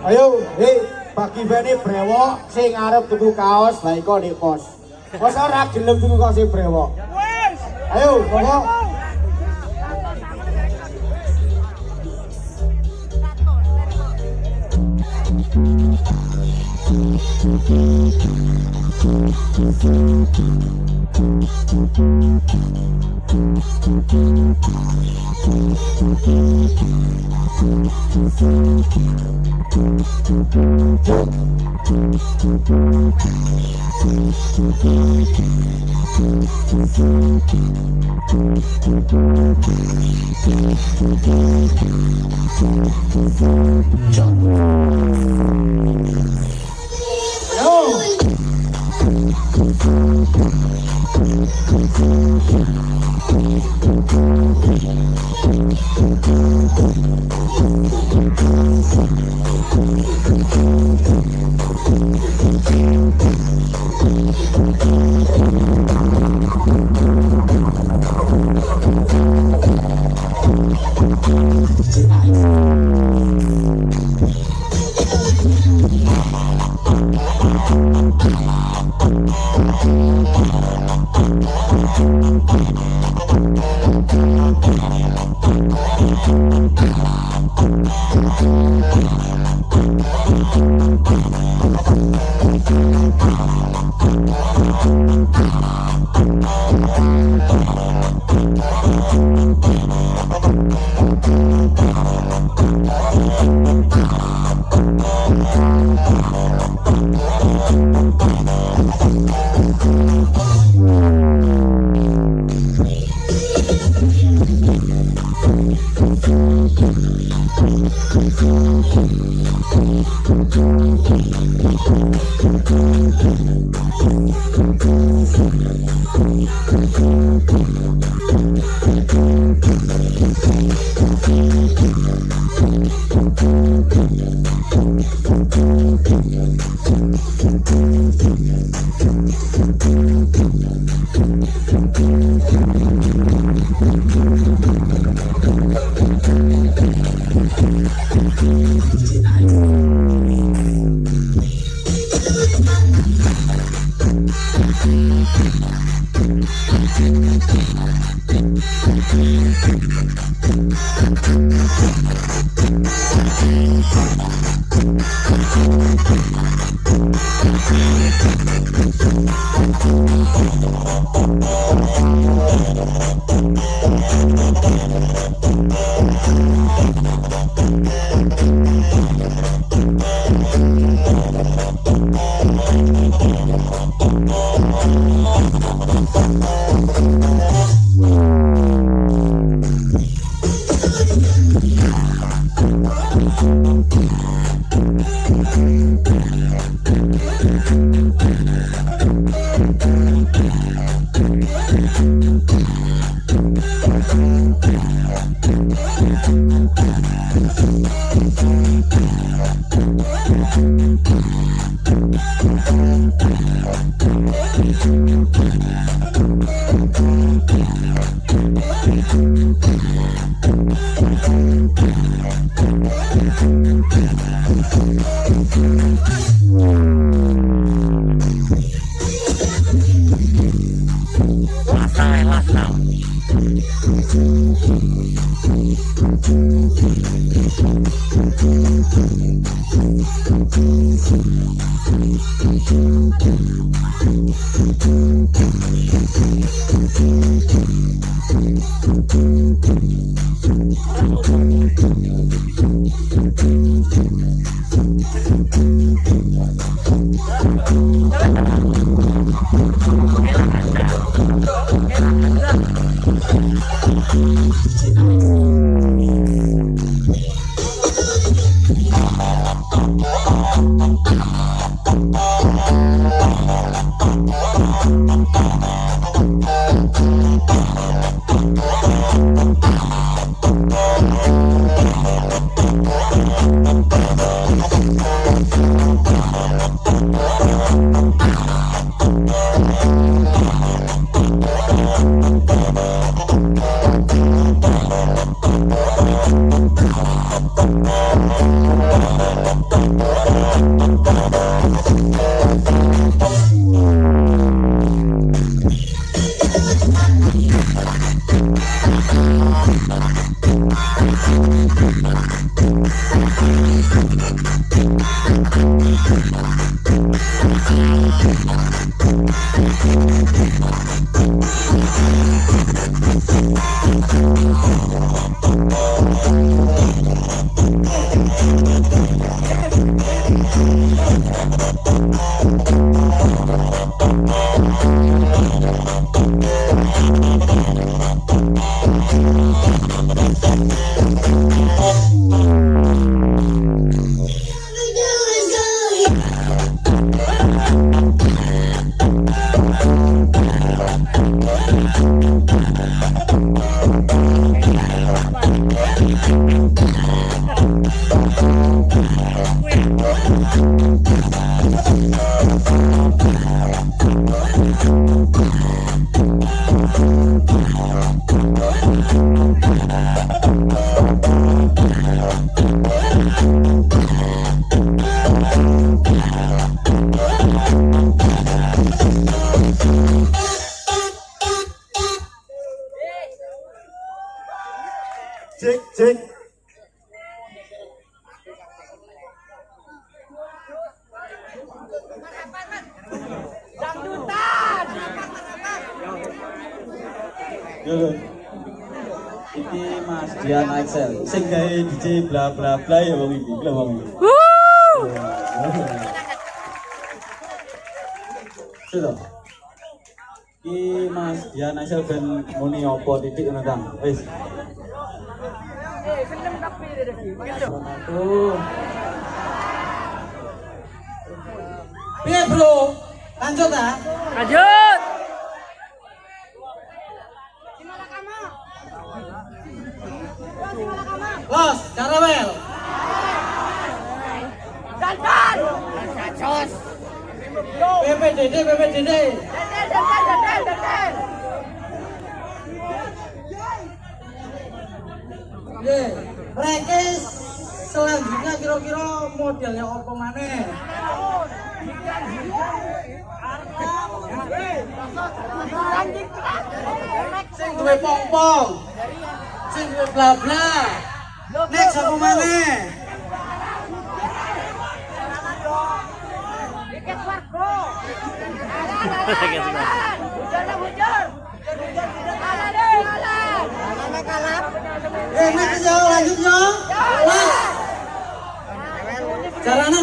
Ayo, bagi Feni brewok sing arep tuku kaos lah iko di kos. Kos ora gelem tuku kaos sing brewok. Ayo, pokok. Cek cek. Yo, iki Mas Dian Axel, sing gawe DJ bla bla bla ya wong iki, lho wong iki. Sudah. Iki Mas Dian Axel ben muni apa titik ngono ta? Wis. Seneng tapi Piye, Bro? Lanjut ta? lanjut. Los, Carawel. Dandan. Jos. PPDD, PPDD. Dandan. Ye, mereka selanjutnya kira-kira modelnya apa maneh? Sing duwe pong-pong. Sing duwe bla bla. Next apa maneh? Tiket warga. Hujan. Kalah deh. Next yo, lanjut yo. Mas. Jalanan